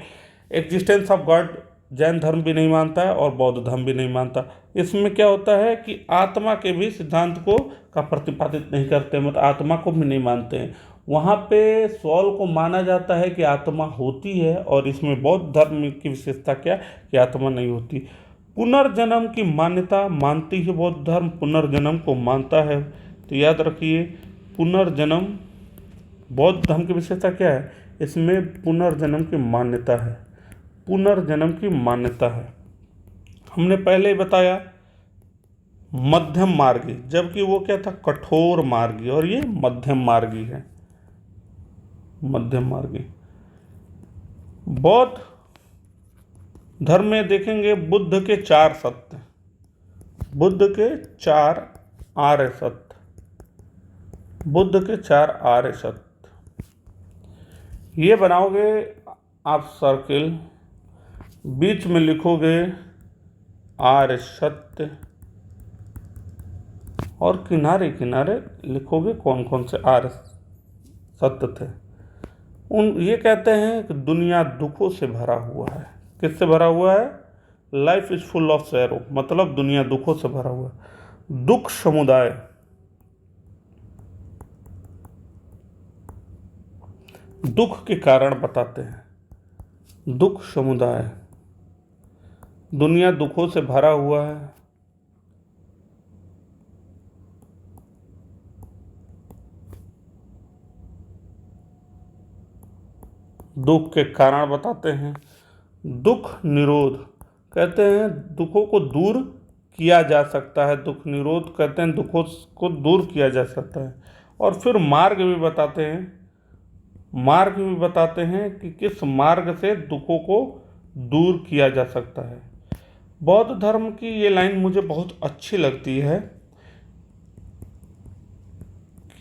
एग्जिस्टेंस ऑफ गॉड जैन धर्म भी नहीं मानता है और बौद्ध धर्म भी नहीं मानता। इसमें क्या होता है कि आत्मा के भी सिद्धांत को का प्रतिपादित नहीं करते, मतलब आत्मा को भी नहीं मानते हैं। वहाँ पे सॉल को माना जाता है कि आत्मा होती है। और इसमें बौद्ध धर्म की विशेषता क्या कि आत्मा नहीं होती। पुनर्जन्म की मान्यता मानती है बौद्ध धर्म, पुनर्जन्म को मानता है। तो याद रखिए, पुनर्जन्म बौद्ध धर्म की विशेषता क्या है, इसमें पुनर्जन्म की मान्यता है। पुनर्जन्म की मान्यता है। हमने पहले ही बताया मध्यम मार्गी, जबकि वो क्या था, कठोर मार्गी, और ये मध्यम मार्गी है, मध्यम मार्गी। बौद्ध धर्म में देखेंगे बुद्ध के 4 सत्य, बुद्ध के 4 आर्य सत्य, बुद्ध के 4 आर्य सत्य। ये बनाओगे आप सर्किल, बीच में लिखोगे आर्य सत्य और किनारे किनारे लिखोगे कौन कौन से आर्य सत्य थे। ये कहते हैं कि दुनिया दुखों से भरा हुआ है। किससे भरा हुआ है, life is full of serow, मतलब दुनिया दुखों से भरा हुआ है। दुख समुदाय, दुख के कारण बताते हैं। दुख समुदाय, दुनिया दुखों से भरा हुआ है। दुख के कारण बताते हैं। दुख निरोध कहते हैं दुखों को दूर किया जा सकता है, दुख निरोध कहते हैं दुखों को दूर किया जा सकता है। और फिर मार्ग भी बताते हैं, मार्ग भी बताते हैं कि किस मार्ग से दुखों को दूर किया जा सकता है। बौद्ध धर्म की ये लाइन मुझे बहुत अच्छी लगती है।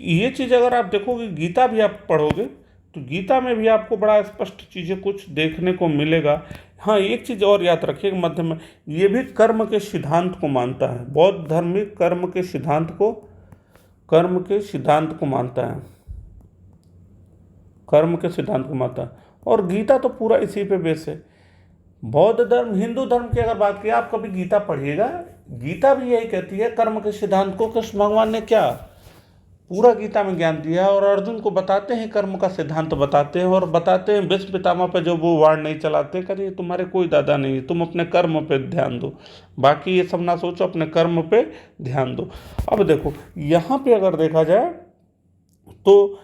ये चीज़ अगर आप देखोगे, गीता भी आप पढ़ोगे तो गीता में भी आपको बड़ा स्पष्ट चीज़ें कुछ देखने को मिलेगा। हाँ, एक चीज़ और याद रखिए, मध्य में ये भी कर्म के सिद्धांत को मानता है। बौद्ध धर्म भी कर्म के सिद्धांत को मानता है, कर्म के सिद्धांत को मानता है। और गीता तो पूरा इसी पे बेस है। बौद्ध धर्म, हिंदू धर्म की अगर बात की, आप कभी गीता पढ़िएगा, गीता भी यही कहती है कर्म के सिद्धांत को। कृष्ण भगवान ने क्या पूरा गीता में ज्ञान दिया है, और अर्जुन को बताते हैं कर्म का सिद्धांत बताते हैं, और बताते हैं भीष्म पितामह पे जो वो वार नहीं चलाते, कहते तुम्हारे कोई दादा नहीं है, तुम अपने कर्म पे ध्यान दो, बाकी ये सब ना सोचो, अपने कर्म पे ध्यान दो। अब देखो यहाँ पे अगर देखा जाए तो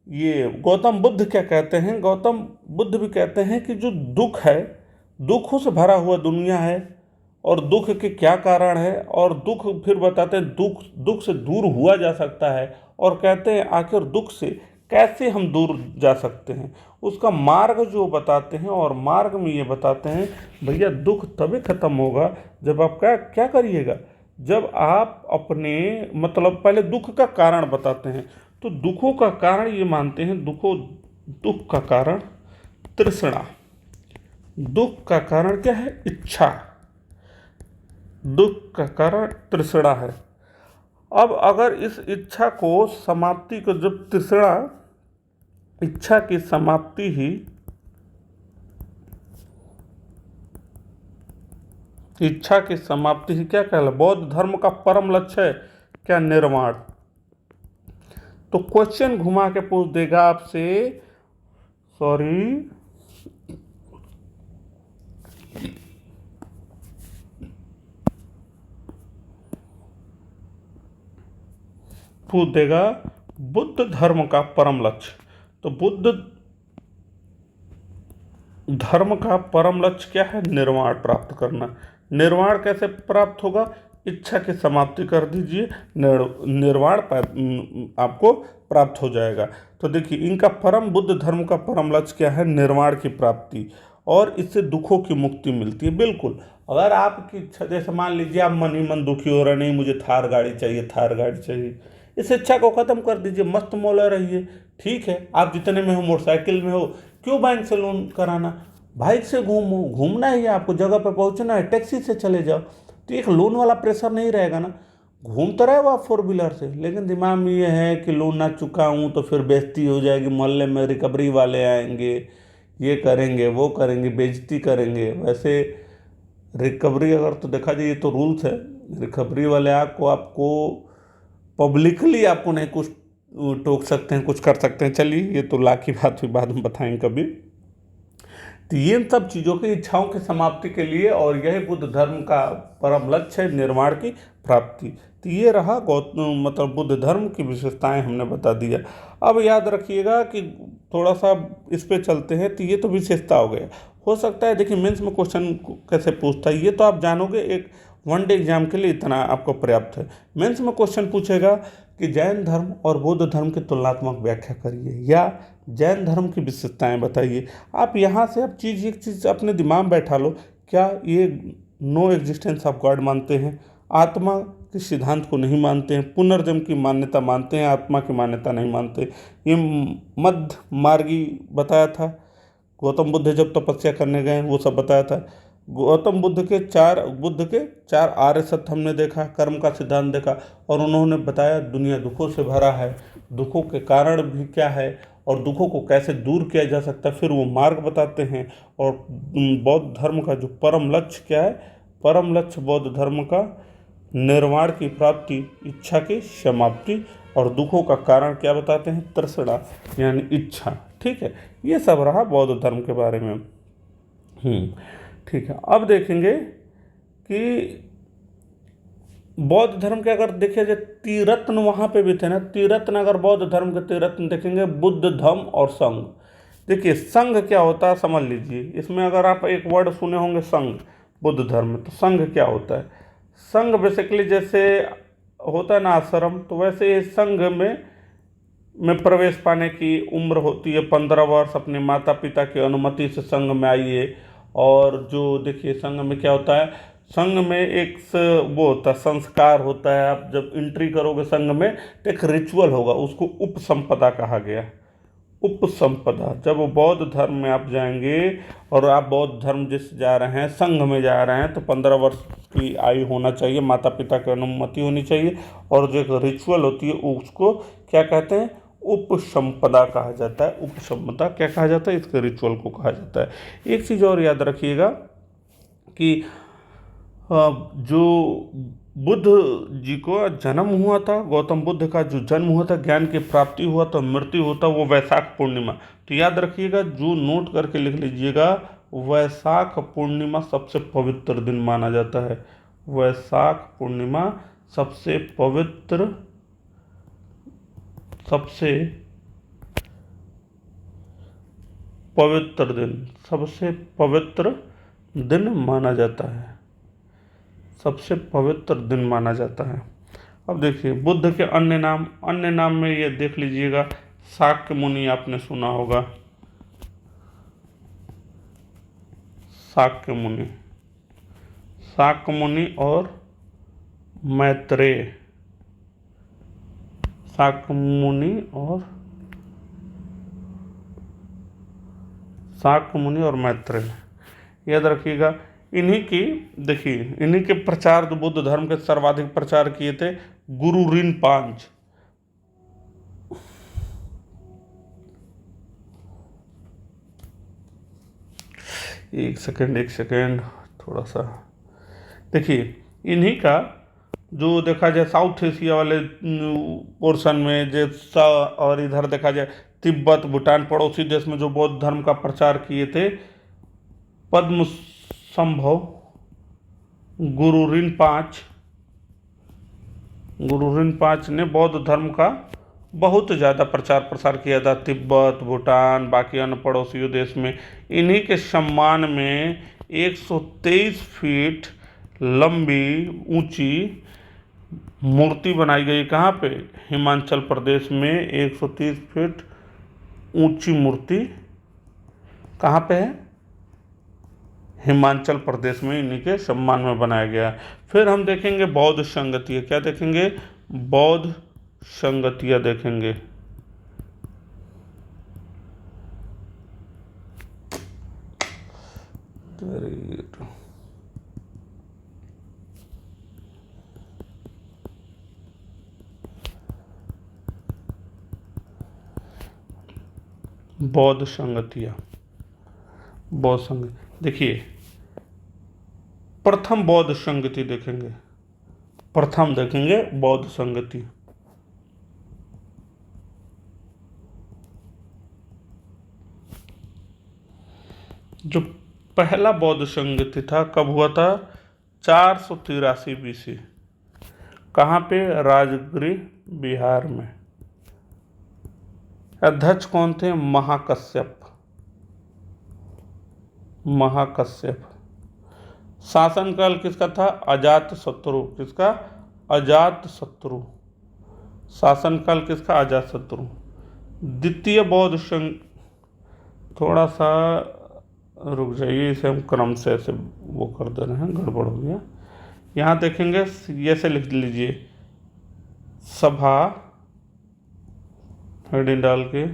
ये गौतम बुद्ध क्या कहते हैं, गौतम बुद्ध भी कहते हैं कि जो दुख है, दुखों से भरा हुआ दुनिया है, और दुख के क्या कारण है, और दुख फिर बताते हैं दुख से दूर हुआ जा सकता है, और कहते हैं आखिर दुख से कैसे हम दूर जा सकते हैं, उसका मार्ग जो बताते हैं। और मार्ग में ये बताते हैं भैया दुख तभी खत्म होगा जब आप क्या क्या करिएगा, जब आप अपने मतलब पहले दुख का कारण बताते हैं। तो दुखों का कारण ये मानते हैं, दुख का कारण तृष्णा, दुख का कारण क्या है, इच्छा, दुख का कारण तृष्णा है। अब अगर इस इच्छा को समाप्ति को, जब तृष्णा इच्छा की समाप्ति ही, इच्छा की समाप्ति ही क्या कहला, बौद्ध धर्म का परम लक्ष्य है क्या, निर्वाण। तो क्वेश्चन घुमा के पूछ देगा आपसे, सॉरी पूछ देगा बुद्ध धर्म का परम लक्ष्य। तो बुद्ध धर्म का परम लक्ष्य क्या है, निर्वाण प्राप्त करना। निर्वाण कैसे प्राप्त होगा, इच्छा की समाप्ति कर दीजिए, निर्वाण आपको प्राप्त हो जाएगा। तो देखिए इनका बुद्ध धर्म का परम लक्ष्य क्या है, निर्वाण की प्राप्ति, और इससे दुखों की मुक्ति मिलती है। बिल्कुल, अगर आपकी इच्छा, जैसे मान लीजिए आप मन ही मन दुखी हो रहे, नहीं मुझे थार गाड़ी चाहिए, थार गाड़ी चाहिए, इस इच्छा को खत्म कर दीजिए, मस्त मौला रहिए। ठीक है, आप जितने में हो, मोटरसाइकिल में हो, क्यों बैंक से लोन कराना, बाइक से घूमो, घूमना ही है आपको, जगह पर पहुंचना है, टैक्सी से चले जाओ, तो एक लोन वाला प्रेशर नहीं रहेगा ना। घूमते रहे वो आप 4 व्हीलर से, लेकिन दिमाग में ये है कि लोन ना चुकाऊं तो फिर बेइज्जती हो जाएगी, मोहल्ले में रिकवरी वाले आएंगे, ये करेंगे वो करेंगे, बेइज्जती करेंगे। वैसे रिकवरी अगर तो देखा जाए, ये तो रूल्स है, रिकवरी वाले आपको पब्लिकली आपको नहीं कुछ टोक सकते हैं, कुछ कर सकते हैं। चलिए ये तो ला की बात हुई, बाद में बताएंगे कभी। तो ये सब चीज़ों की इच्छाओं की समाप्ति के लिए, और यही बुद्ध धर्म का परम लक्ष्य है, निर्वाण की प्राप्ति। तो ये रहा गौतम मतलब बुद्ध धर्म की विशेषताएं हमने बता दिया। अब याद रखिएगा कि थोड़ा सा इस पे चलते हैं। तो ये तो विशेषता हो गया। हो सकता है देखिए मेंस में क्वेश्चन कैसे पूछता है ये तो आप जानोगे, एक वनडे एग्जाम के लिए इतना आपको पर्याप्त है। मेंस में क्वेश्चन पूछेगा कि जैन धर्म और बौद्ध धर्म की तुलनात्मक व्याख्या करिए, या जैन धर्म की विशेषताएं बताइए। आप यहाँ से आप एक चीज़ अपने दिमाग में बैठा लो, क्या ये नो एग्जिस्टेंस ऑफ गॉड मानते हैं, आत्मा के सिद्धांत को नहीं मानते हैं, पुनर्जन्म की मान्यता मानते हैं, आत्मा की मान्यता नहीं मानते। ये मध्य मार्गी बताया था, गौतम बुद्ध जब तपस्या करने गए वो सब बताया था। गौतम बुद्ध के चार आर्य सत्य हमने देखा, कर्म का सिद्धांत देखा, और उन्होंने बताया दुनिया दुखों से भरा है, दुखों के कारण भी क्या है, और दुखों को कैसे दूर किया जा सकता है, फिर वो मार्ग बताते हैं। और बौद्ध धर्म का जो परम लक्ष्य क्या है, परम लक्ष्य बौद्ध धर्म का निर्वाण की प्राप्ति, इच्छा की समाप्ति, और दुखों का कारण क्या बताते हैं, तृष्णा यानी इच्छा। ठीक है, ये सब रहा बौद्ध धर्म के बारे में। ठीक है, अब देखेंगे कि बौद्ध धर्म के अगर देखिए जाए, त्रिरत्न वहाँ पे भी थे ना, त्रिरत्न, अगर बौद्ध धर्म के त्रिरत्न देखेंगे, बुद्ध धम्म और संघ, देखिए संघ क्या होता है समझ लीजिए, इसमें अगर आप एक वर्ड सुने होंगे संघ, बुद्ध धर्म में, तो संघ क्या होता है? संघ बेसिकली जैसे होता है ना आश्रम, तो वैसे ये संघ में प्रवेश पाने की उम्र होती है 15 वर्ष। अपने माता पिता की अनुमति से संघ में आइए। और जो देखिए संघ में क्या होता है, संघ में एक वो होता है, संस्कार होता है। आप जब एंट्री करोगे संघ में तो एक रिचुअल होगा, उसको उपसंपदा कहा गया। उपसंपदा, जब बौद्ध धर्म में आप जाएंगे और आप बौद्ध धर्म जिस जा रहे हैं, संघ में जा रहे हैं, तो 15 वर्ष की आयु होना चाहिए, माता पिता की अनुमति होनी चाहिए। और जो एक रिचुअल होती है उसको क्या कहते हैं? उपसंपदा कहा जाता है। उपसंपदा क्या कहा जाता है? इसके रिचुअल को कहा जाता है। एक चीज़ और याद रखिएगा कि जो बुद्ध जी को जन्म हुआ था, गौतम बुद्ध का जो जन्म हुआ था, ज्ञान की प्राप्ति हुआ था, मृत्यु होता, वो वैशाख पूर्णिमा। तो याद रखिएगा, जो नोट करके लिख लीजिएगा, वैशाख पूर्णिमा सबसे पवित्र दिन माना जाता है। वैशाख पूर्णिमा सबसे पवित्र सबसे पवित्र दिन सबसे पवित्र दिन माना जाता है। सबसे पवित्र दिन माना जाता है। अब देखिए बुद्ध के अन्य नाम में ये देख लीजिएगा, शाक्य मुनि आपने सुना होगा। शाक्य मुनि, शाक्य मुनि और मैत्रेय। शाक्य मुनि और मैत्रेय, याद रखिएगा। इन्हीं के प्रचार, जो बुद्ध धर्म के सर्वाधिक प्रचार किए थे, गुरु रिनपांच। एक सेकेंड थोड़ा सा देखिए, इन्हीं का जो देखा जाए साउथ एशिया वाले पोर्शन में, जैसा और इधर देखा जाए तिब्बत भूटान पड़ोसी देश में जो बौद्ध धर्म का प्रचार किए थे, पद्म संभव गुरु रिनपांच ने बौद्ध धर्म का बहुत ज़्यादा प्रचार प्रसार किया था तिब्बत, भूटान, बाकी अन्य पड़ोसी देश में। इन्हीं के सम्मान में 123 फीट लंबी ऊंची मूर्ति बनाई गई। कहाँ पे? हिमाचल प्रदेश में 130 फीट ऊंची मूर्ति कहाँ पे है? हिमाचल प्रदेश में, इन्हीं के सम्मान में बनाया गया। फिर हम देखेंगे बौद्ध संगतिया। क्या देखेंगे? बौद्ध संगतिया देखेंगे। बौद्ध संगतिया, बौद्ध संघ। देखिए प्रथम बौद्ध संगति देखेंगे, बौद्ध संगति। जो पहला बौद्ध संगति था, कब हुआ था? 483 BC। कहाँ पे? राजगृह, बिहार में। अध्यक्ष कौन थे? महाकश्यप। शासनकाल किसका था? अजातशत्रु। किसका? अजातशत्रु। शासनकाल किसका? अजातशत्रु। द्वितीय बौद्ध संघ, थोड़ा सा रुक जाइए, इसे हम क्रम से ऐसे वो कर दे रहे हैं, गड़बड़ हो गया। यहाँ देखेंगे, ऐसे लिख लीजिए, सभा हेडिंग डाल के,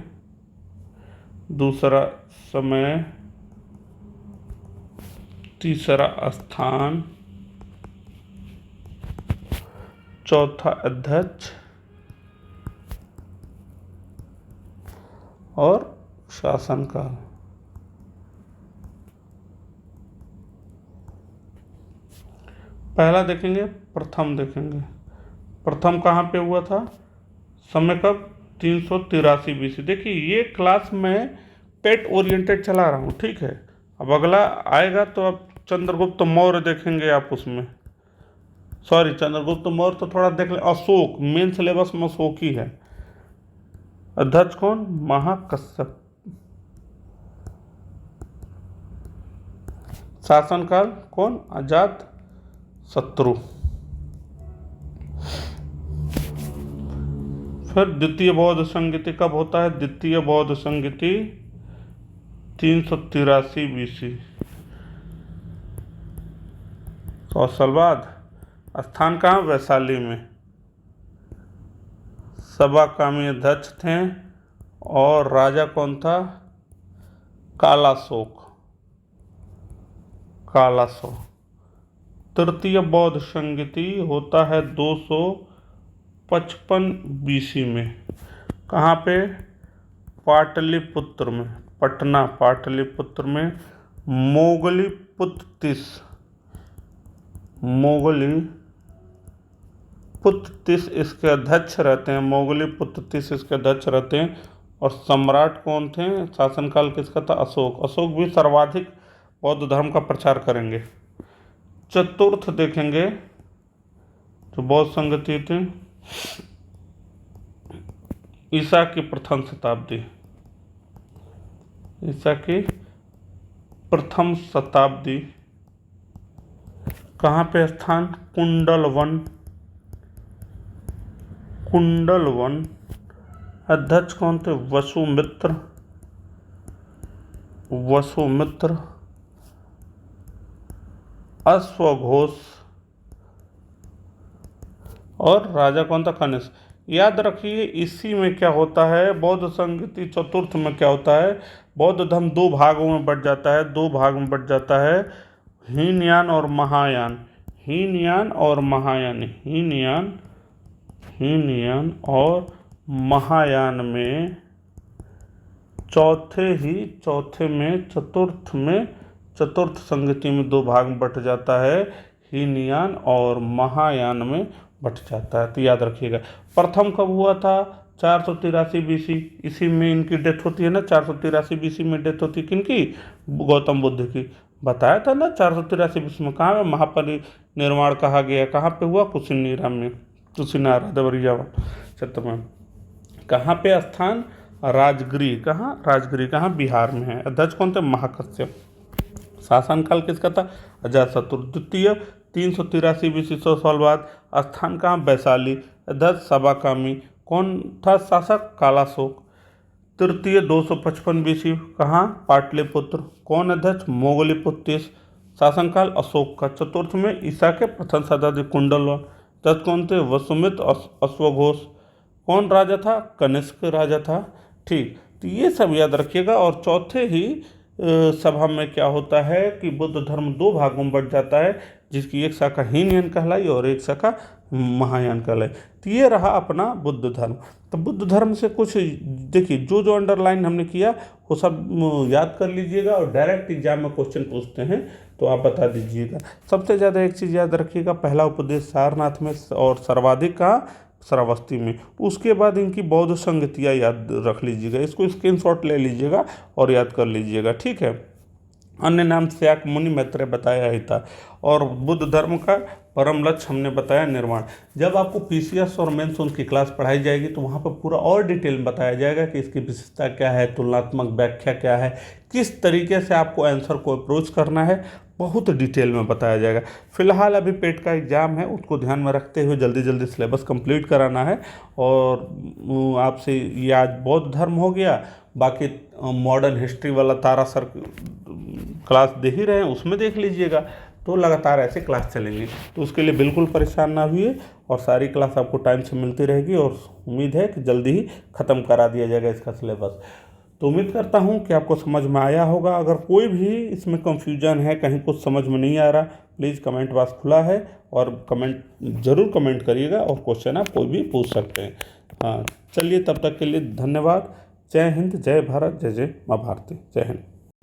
दूसरा समय, तीसरा स्थान, चौथा अध्यक्ष और शासनकाल। पहला देखेंगे, प्रथम देखेंगे। प्रथम कहाँ पे हुआ था? समय कब? 383 BC। देखिए ये क्लास में पेट ओरिएंटेड चला रहा हूँ, ठीक है। अब अगला आएगा तो अब चंद्रगुप्त मौर्य देखेंगे आप उसमें। सॉरी, चंद्रगुप्त मौर्य तो थोड़ा देख ले। अशोक, मेन सिलेबस में अशोक ही है। अध्यक्ष कौन? महाकश्यप। शासनकाल कौन? अजात शत्रु। फिर द्वितीय बौद्ध संगीति कब होता है? द्वितीय बौद्ध संगीति 383 BC, 100 साल बाद। स्थान कहाँ? वैशाली में। सभाकामी अध्यक्ष थे और राजा कौन था? कालाशोक। तृतीय बौद्ध संगीति होता है 255 BC में। कहाँ पे? पाटलिपुत्र में, पटना पाटलिपुत्र में। मोगलीपुत्र इसके अध्यक्ष रहते हैं। मोगलीपुत्र इसके अध्यक्ष रहते हैं। और सम्राट कौन थे? शासनकाल किसका था? अशोक। अशोक भी सर्वाधिक बौद्ध धर्म का प्रचार करेंगे। चतुर्थ देखेंगे तो बौद्ध संगति थे ईसा की प्रथम शताब्दी। कहाँ पे स्थान? कुंडलवन। अध्यक्ष कौन थे? वसुमित्र। अश्वघोष। और राजा कौन था? कनिष्क। याद रखिए इसी में क्या होता है, बौद्ध संगति चतुर्थ में क्या होता है, बौद्ध धर्म दो भागों में बट जाता है, हीनयान और महायान। हीनयान और महायान में चतुर्थ संगति में दो भाग में बट जाता है, हीनयान और महायान में बट जाता है। तो याद रखिएगा। प्रथम कब हुआ था? 483 BC। इसी में इनकी डेथ होती है ना, 483 BC में डेथ होती है किनकी? गौतम बुद्ध की। बताया था ना 483 BC में। कहाँ में महापरिनिर्वाण कहा गया? कहाँ पे हुआ? कुशीनारा देवरिया क्षेत्र में। कहाँ पे स्थान? राजगृह। कहाँ? बिहार में है। अध्यक्ष कौन थे? महाकश्यप। शासनकाल किसका था? अजातशत्रु। द्वितीय 383 BC, 100 साल बाद। स्थान कहाँ? वैशाली। अध्यक्ष सभाकामी। कौन था शासक? कालाशोक। तृतीय 255 BC। कहाँ? पाटलिपुत्र। कौन अध्यक्ष? मोगलीपुत्र। शासनकाल अशोक का। चतुर्थ में ईसा के प्रथम शताब्दी। कुंडलवन। अध्यक्ष कौन थे? वसुमित्र। अश्वघोष। कौन राजा था? कनिष्क राजा था। ठीक, तो ये सब याद रखिएगा। और चौथे ही सभा में क्या होता है कि बुद्ध धर्म दो भागों में बट जाता है, जिसकी एक शाखा हीनयान कहलाई और एक शाखा महायान कहलाई। तो ये रहा अपना बुद्ध धर्म। तो बुद्ध धर्म से कुछ देखिए, जो अंडरलाइन हमने किया वो सब याद कर लीजिएगा, और डायरेक्ट एग्जाम में क्वेश्चन पूछते हैं तो आप बता दीजिएगा। सबसे ज़्यादा एक चीज़ याद रखिएगा, पहला उपदेश सारनाथ में और सर्वाधिक कहाँ? श्रावस्ती में। उसके बाद इनकी बौद्ध संगतियाँ याद रख लीजिएगा, इसको स्क्रीनशॉट ले लीजिएगा और याद कर लीजिएगा। ठीक है। अन्य नाम शाक मुनि मैत्रेय बताया ही था। और बुद्ध धर्म का परम लक्ष्य हमने बताया निर्वाण। जब आपको पीसीएस और मेंस उनकी क्लास पढ़ाई जाएगी तो वहाँ पर पूरा और डिटेल में बताया जाएगा कि इसकी विशेषता क्या है, तुलनात्मक व्याख्या क्या है, किस तरीके से आपको आंसर को अप्रोच करना है, बहुत डिटेल में बताया जाएगा। फिलहाल अभी पेट का एग्ज़ाम है, उसको ध्यान में रखते हुए जल्दी सिलेबस कंप्लीट कराना है। और आपसे ये आज बौद्ध धर्म हो गया, बाकी मॉडर्न हिस्ट्री वाला तारा सर क्लास दे ही रहे हैं, उसमें देख लीजिएगा। तो लगातार ऐसे क्लास चलेंगे, तो उसके लिए बिल्कुल परेशान ना हुए, और सारी क्लास आपको टाइम से मिलती रहेगी। और उम्मीद है कि जल्दी ही ख़त्म करा दिया जाएगा इसका सिलेबस। तो उम्मीद करता हूँ कि आपको समझ में आया होगा। अगर कोई भी इसमें कंफ्यूजन है, कहीं कुछ समझ में नहीं आ रहा, प्लीज़ कमेंट बॉक्स खुला है और ज़रूर कमेंट करिएगा, और क्वेश्चन आप कोई भी पूछ सकते हैं। हाँ, चलिए तब तक के लिए धन्यवाद। जय हिंद, जय भारत, जय जय माँ भारती। जय हिंद।